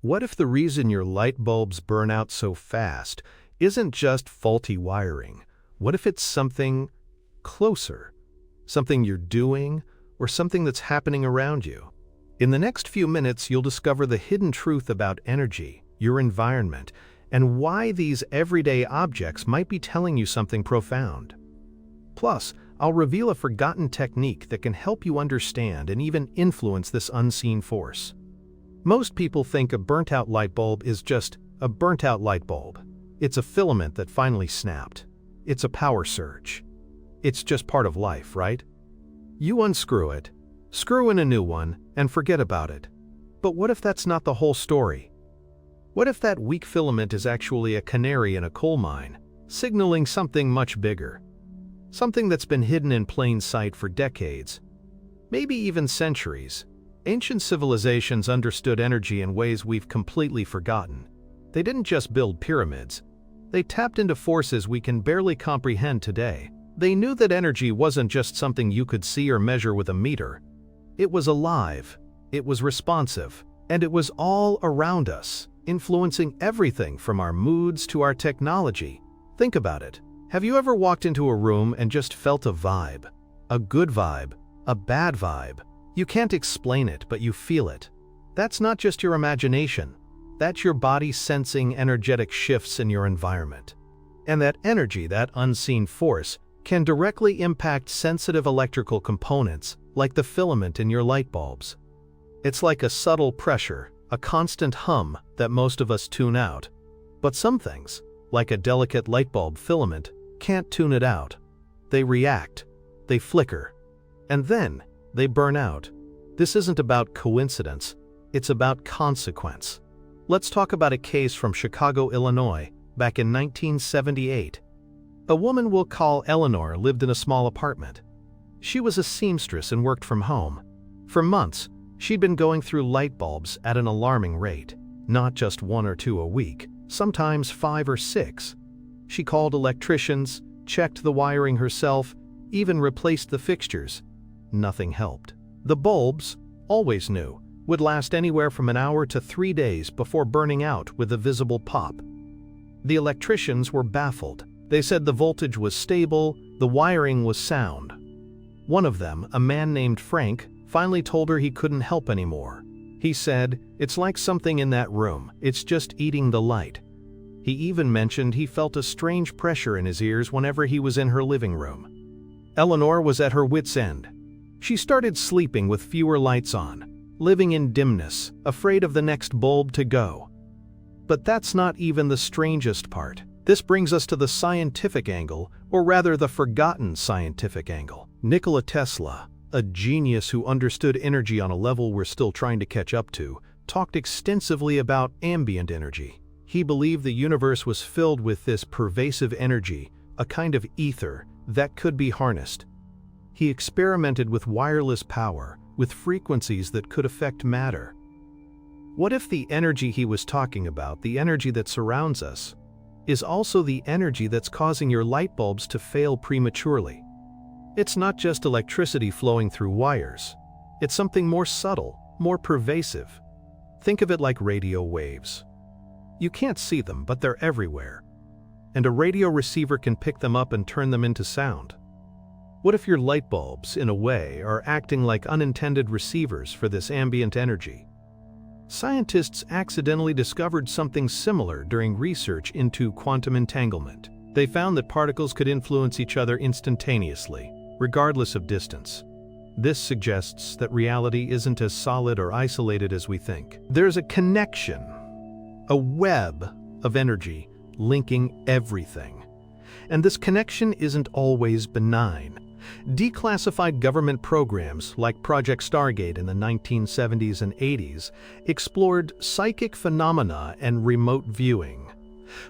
What if the reason your light bulbs burn out so fast isn't just faulty wiring? What if it's something closer? Something you're doing, or something that's happening around you? In the next few minutes, you'll discover the hidden truth about energy, your environment, and why these everyday objects might be telling you something profound. Plus, I'll reveal a forgotten technique that can help you understand and even influence this unseen force. Most people think a burnt-out light bulb is just a burnt-out light bulb. It's a filament that finally snapped. It's a power surge. It's just part of life, right? You unscrew it, screw in a new one, and forget about it. But what if that's not the whole story? What if that weak filament is actually a canary in a coal mine, signaling something much bigger? Something that's been hidden in plain sight for decades, maybe even centuries. Ancient civilizations understood energy in ways we've completely forgotten. They didn't just build pyramids. They tapped into forces we can barely comprehend today. They knew that energy wasn't just something you could see or measure with a meter. It was alive, it was responsive, and it was all around us, influencing everything from our moods to our technology. Think about it. Have you ever walked into a room and just felt a vibe? A good vibe, a bad vibe. You can't explain it, but you feel it. That's not just your imagination. That's your body sensing energetic shifts in your environment. And that energy, that unseen force, can directly impact sensitive electrical components like the filament in your light bulbs. It's like a subtle pressure, a constant hum that most of us tune out. But some things, like a delicate light bulb filament, can't tune it out. They react, they flicker, and then they burn out. This isn't about coincidence, it's about consequence. Let's talk about a case from Chicago, Illinois, back in 1978. A woman we'll call Eleanor lived in a small apartment. She was a seamstress and worked from home. For months, she'd been going through light bulbs at an alarming rate, not just 1 or 2 a week, sometimes 5 or 6. She called electricians, checked the wiring herself, even replaced the fixtures. Nothing helped. The bulbs, always new, would last anywhere from an hour to 3 days before burning out with a visible pop. The electricians were baffled. They said the voltage was stable, the wiring was sound. One of them, a man named Frank, finally told her he couldn't help anymore. He said, "It's like something in that room, it's just eating the light." He even mentioned he felt a strange pressure in his ears whenever he was in her living room. Eleanor was at her wit's end. She started sleeping with fewer lights on, living in dimness, afraid of the next bulb to go. But that's not even the strangest part. This brings us to the scientific angle, or rather the forgotten scientific angle. Nikola Tesla, a genius who understood energy on a level we're still trying to catch up to, talked extensively about ambient energy. He believed the universe was filled with this pervasive energy, a kind of ether that could be harnessed. He experimented with wireless power, with frequencies that could affect matter. What if the energy he was talking about, the energy that surrounds us, is also the energy that's causing your light bulbs to fail prematurely? It's not just electricity flowing through wires. It's something more subtle, more pervasive. Think of it like radio waves. You can't see them, but they're everywhere. And a radio receiver can pick them up and turn them into sound. What if your light bulbs, in a way, are acting like unintended receivers for this ambient energy? Scientists accidentally discovered something similar during research into quantum entanglement. They found that particles could influence each other instantaneously, regardless of distance. This suggests that reality isn't as solid or isolated as we think. There's a connection, a web of energy linking everything. And this connection isn't always benign. Declassified government programs like Project Stargate in the 1970s and 80s explored psychic phenomena and remote viewing.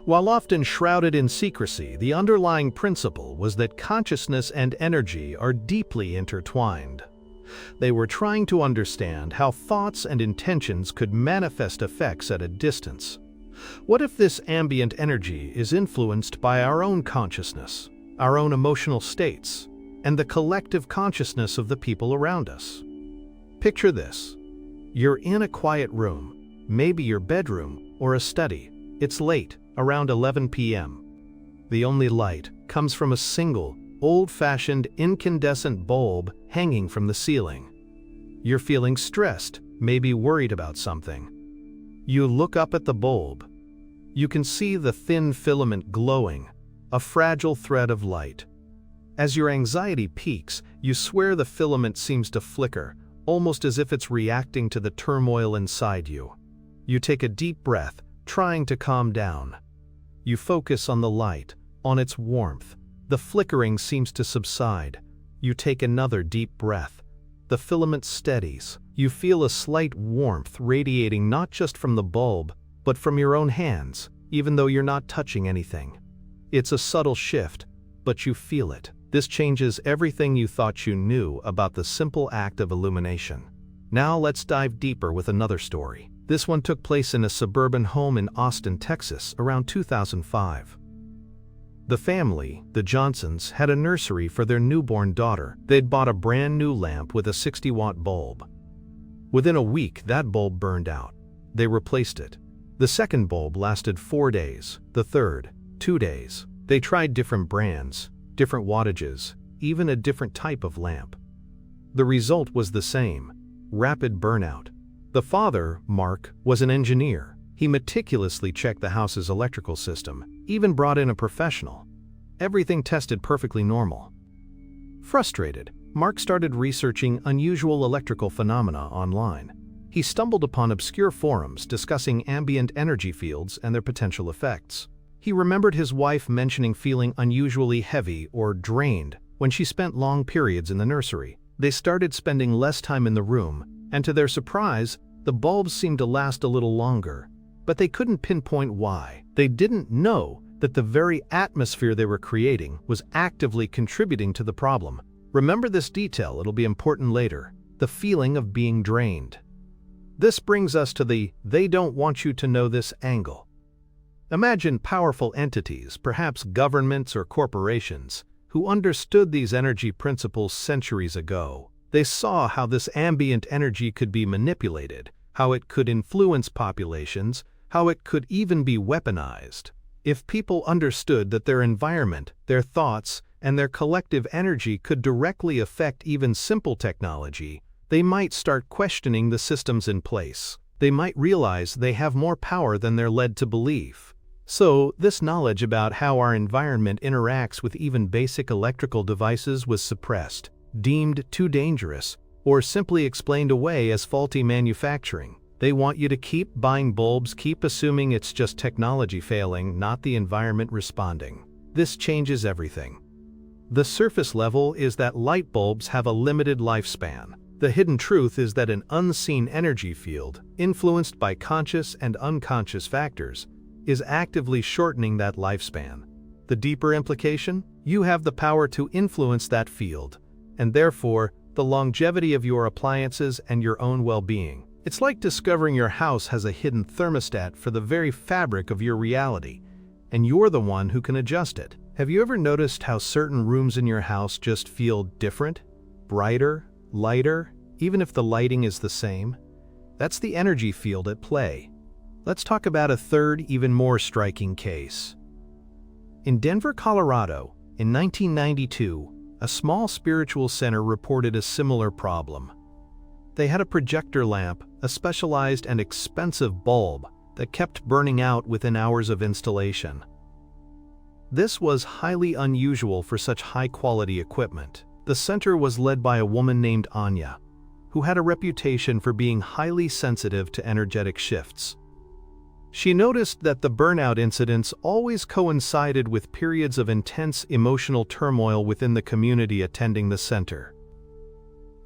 While often shrouded in secrecy, the underlying principle was that consciousness and energy are deeply intertwined. They were trying to understand how thoughts and intentions could manifest effects at a distance. What if this ambient energy is influenced by our own consciousness, our own emotional states, and the collective consciousness of the people around us? Picture this. You're in a quiet room, maybe your bedroom or a study. It's late, around 11 p.m. The only light comes from a single, old-fashioned incandescent bulb hanging from the ceiling. You're feeling stressed, maybe worried about something. You look up at the bulb. You can see the thin filament glowing, a fragile thread of light. As your anxiety peaks, you swear the filament seems to flicker, almost as if it's reacting to the turmoil inside you. You take a deep breath, trying to calm down. You focus on the light, on its warmth. The flickering seems to subside. You take another deep breath. The filament steadies. You feel a slight warmth radiating not just from the bulb, but from your own hands, even though you're not touching anything. It's a subtle shift, but you feel it. This changes everything you thought you knew about the simple act of illumination. Now let's dive deeper with another story. This one took place in a suburban home in Austin, Texas, around 2005. The family, the Johnsons, had a nursery for their newborn daughter. They'd bought a brand new lamp with a 60-watt bulb. Within a week, that bulb burned out. They replaced it. The second bulb lasted 4 days, the third, 2 days. They tried different brands, different wattages, even a different type of lamp. The result was the same: rapid burnout. The father, Mark, was an engineer. He meticulously checked the house's electrical system, even brought in a professional. Everything tested perfectly normal. Frustrated, Mark started researching unusual electrical phenomena online. He stumbled upon obscure forums discussing ambient energy fields and their potential effects. He remembered his wife mentioning feeling unusually heavy or drained when she spent long periods in the nursery. They started spending less time in the room, and to their surprise, the bulbs seemed to last a little longer. But they couldn't pinpoint why. They didn't know that the very atmosphere they were creating was actively contributing to the problem. Remember this detail, it'll be important later: the feeling of being drained. This brings us to the "they don't want you to know this" angle. Imagine powerful entities, perhaps governments or corporations, who understood these energy principles centuries ago. They saw how this ambient energy could be manipulated, how it could influence populations, how it could even be weaponized. If people understood that their environment, their thoughts, and their collective energy could directly affect even simple technology, they might start questioning the systems in place. They might realize they have more power than they're led to believe. So, this knowledge about how our environment interacts with even basic electrical devices was suppressed, deemed too dangerous, or simply explained away as faulty manufacturing. They want you to keep buying bulbs, keep assuming it's just technology failing, not the environment responding. This changes everything. The surface level is that light bulbs have a limited lifespan. The hidden truth is that an unseen energy field, influenced by conscious and unconscious factors, is actively shortening that lifespan. The deeper implication? You have the power to influence that field, and therefore, the longevity of your appliances and your own well-being. It's like discovering your house has a hidden thermostat for the very fabric of your reality, and you're the one who can adjust it. Have you ever noticed how certain rooms in your house just feel different? Brighter, lighter, even if the lighting is the same? That's the energy field at play. Let's talk about a third, even more striking case. In Denver, Colorado, in 1992, a small spiritual center reported a similar problem. They had a projector lamp, a specialized and expensive bulb that kept burning out within hours of installation. This was highly unusual for such high-quality equipment. The center was led by a woman named Anya, who had a reputation for being highly sensitive to energetic shifts. She noticed that the burnout incidents always coincided with periods of intense emotional turmoil within the community attending the center.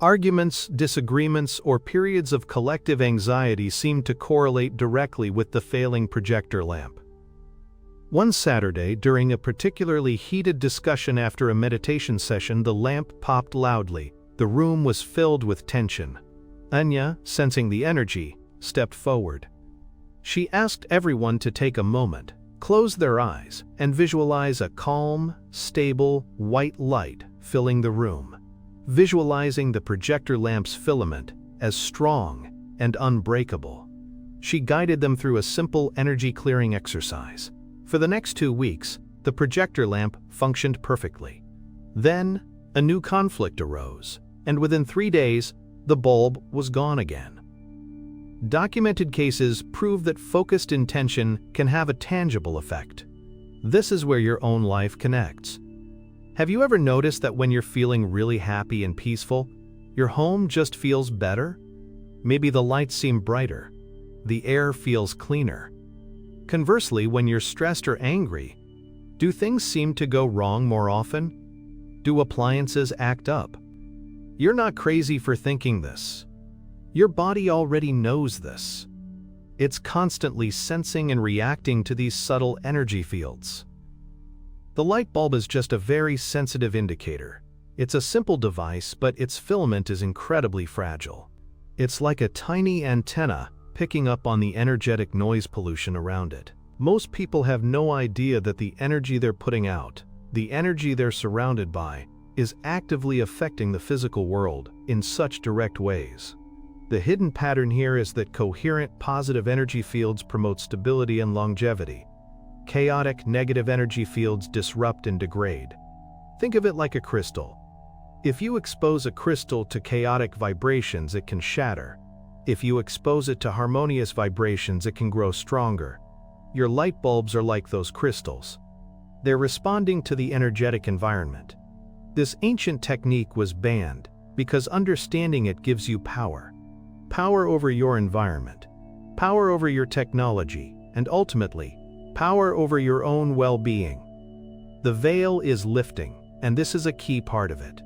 Arguments, disagreements, or periods of collective anxiety seemed to correlate directly with the failing projector lamp. One Saturday, during a particularly heated discussion after a meditation session, the lamp popped loudly. The room was filled with tension. Anya, sensing the energy, stepped forward. She asked everyone to take a moment, close their eyes, and visualize a calm, stable, white light filling the room. Visualizing the projector lamp's filament as strong and unbreakable. She guided them through a simple energy-clearing exercise. For the next 2 weeks, the projector lamp functioned perfectly. Then, a new conflict arose, and within 3 days, the bulb was gone again. Documented cases prove that focused intention can have a tangible effect. This is where your own life connects. Have you ever noticed that when you're feeling really happy and peaceful, your home just feels better? Maybe the lights seem brighter. The air feels cleaner. Conversely, when you're stressed or angry, do things seem to go wrong more often? Do appliances act up? You're not crazy for thinking this. Your body already knows this. It's constantly sensing and reacting to these subtle energy fields. The light bulb is just a very sensitive indicator. It's a simple device, but its filament is incredibly fragile. It's like a tiny antenna picking up on the energetic noise pollution around it. Most people have no idea that the energy they're putting out, the energy they're surrounded by, is actively affecting the physical world in such direct ways. The hidden pattern here is that coherent, positive energy fields promote stability and longevity. Chaotic, negative energy fields disrupt and degrade. Think of it like a crystal. If you expose a crystal to chaotic vibrations, it can shatter. If you expose it to harmonious vibrations, it can grow stronger. Your light bulbs are like those crystals. They're responding to the energetic environment. This ancient technique was banned because understanding it gives you power. Power over your environment, power over your technology, and ultimately, power over your own well-being. The veil is lifting, and this is a key part of it.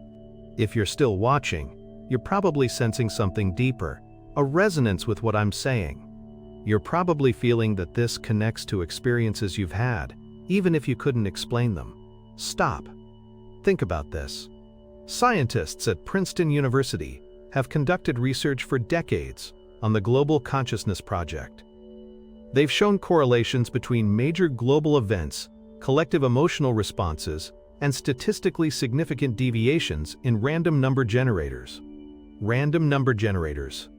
If you're still watching, you're probably sensing something deeper, a resonance with what I'm saying. You're probably feeling that this connects to experiences you've had, even if you couldn't explain them. Stop. Think about this. Scientists at Princeton University have conducted research for decades on the Global Consciousness Project. They've shown correlations between major global events, collective emotional responses, and statistically significant deviations in random number generators. Random number generators.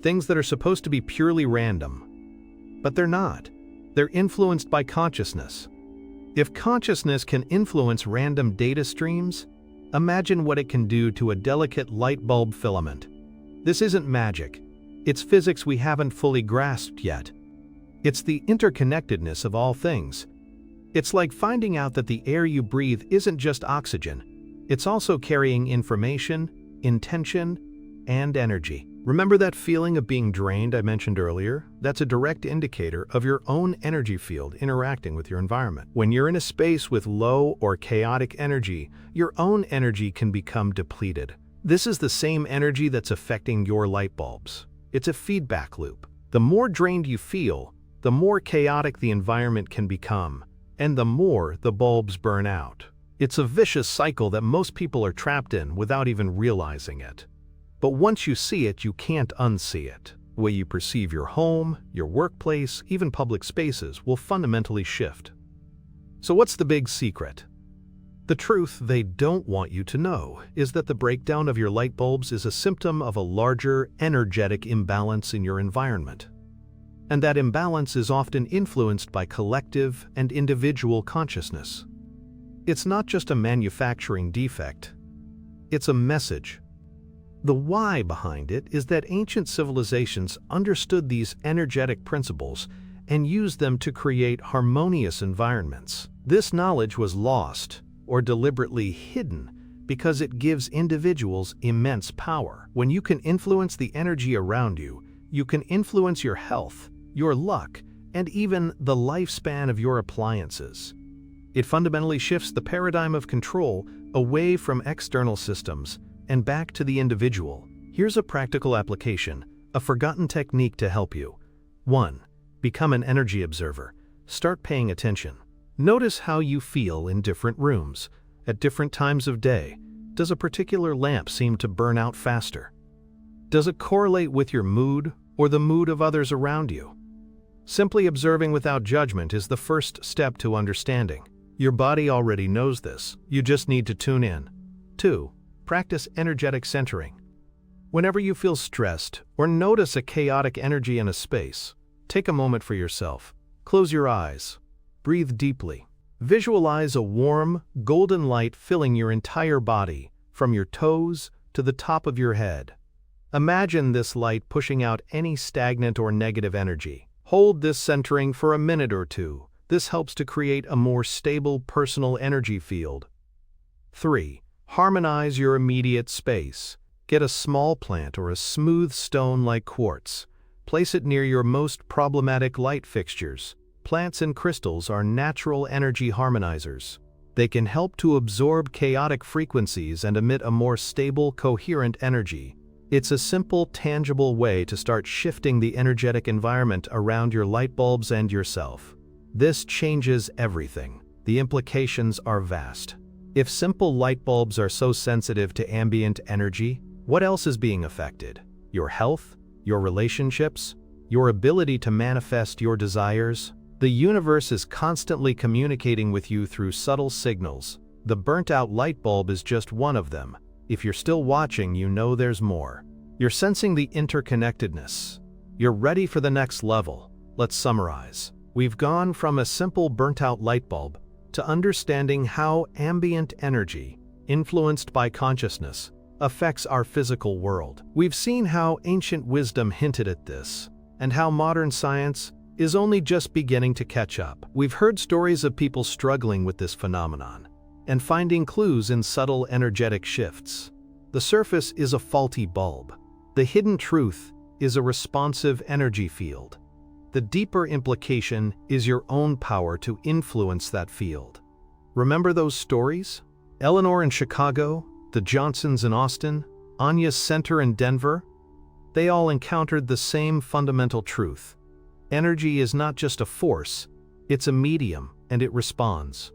Things that are supposed to be purely random. But they're not. They're influenced by consciousness. If consciousness can influence random data streams, imagine what it can do to a delicate light bulb filament. This isn't magic. It's physics we haven't fully grasped yet. It's the interconnectedness of all things. It's like finding out that the air you breathe isn't just oxygen. It's also carrying information, intention, and energy. Remember that feeling of being drained I mentioned earlier? That's a direct indicator of your own energy field interacting with your environment. When you're in a space with low or chaotic energy, your own energy can become depleted. This is the same energy that's affecting your light bulbs. It's a feedback loop. The more drained you feel, the more chaotic the environment can become, and the more the bulbs burn out. It's a vicious cycle that most people are trapped in without even realizing it. But once you see it, you can't unsee it. The way you perceive your home, your workplace, even public spaces will fundamentally shift. So what's the big secret? The truth they don't want you to know is that the breakdown of your light bulbs is a symptom of a larger, energetic imbalance in your environment. And that imbalance is often influenced by collective and individual consciousness. It's not just a manufacturing defect. It's a message. The why behind it is that ancient civilizations understood these energetic principles and used them to create harmonious environments. This knowledge was lost or deliberately hidden because it gives individuals immense power. When you can influence the energy around you, you can influence your health, your luck, and even the lifespan of your appliances. It fundamentally shifts the paradigm of control away from external systems and back to the individual. Here's a practical application, a forgotten technique to help you. 1. Become an energy observer. Start paying attention. Notice how you feel in different rooms, at different times of day. Does a particular lamp seem to burn out faster? Does it correlate with your mood or the mood of others around you? Simply observing without judgment is the first step to understanding. Your body already knows this. You just need to tune in. 2. Practice energetic centering. Whenever you feel stressed or notice a chaotic energy in a space, Take a moment for yourself. Close your eyes. Breathe deeply. Visualize a warm, golden light filling your entire body, from your toes to the top of your head. Imagine this light pushing out any stagnant or negative energy. Hold this centering for a minute or two. This helps to create a more stable personal energy field. 3. Harmonize your immediate space. Get a small plant or a smooth stone like quartz. Place it near your most problematic light fixtures. Plants and crystals are natural energy harmonizers. They can help to absorb chaotic frequencies and emit a more stable, coherent energy. It's a simple, tangible way to start shifting the energetic environment around your light bulbs and yourself. This changes everything. The implications are vast. If simple light bulbs are so sensitive to ambient energy, what else is being affected? Your health? Your relationships? Your ability to manifest your desires? The universe is constantly communicating with you through subtle signals. The burnt-out light bulb is just one of them. If you're still watching, you know there's more. You're sensing the interconnectedness. You're ready for the next level. Let's summarize. We've gone from a simple burnt-out light bulb to understanding how ambient energy, influenced by consciousness, affects our physical world. We've seen how ancient wisdom hinted at this, and how modern science is only just beginning to catch up. We've heard stories of people struggling with this phenomenon and finding clues in subtle energetic shifts. The surface is a faulty bulb. The hidden truth is a responsive energy field. The deeper implication is your own power to influence that field. Remember those stories? Eleanor in Chicago, the Johnsons in Austin, Anya Center in Denver? They all encountered the same fundamental truth. Energy is not just a force, it's a medium, and it responds.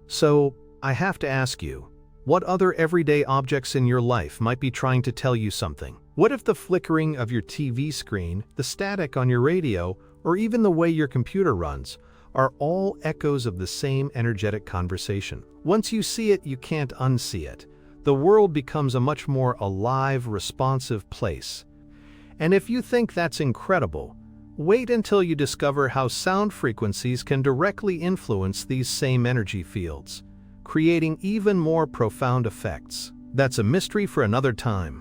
So, I have to ask you, what other everyday objects in your life might be trying to tell you something? What if the flickering of your TV screen, the static on your radio, or even the way your computer runs are all echoes of the same energetic conversation? Once you see it, you can't unsee it. The world becomes a much more alive, responsive place. And if you think that's incredible, wait until you discover how sound frequencies can directly influence these same energy fields, creating even more profound effects. That's a mystery for another time.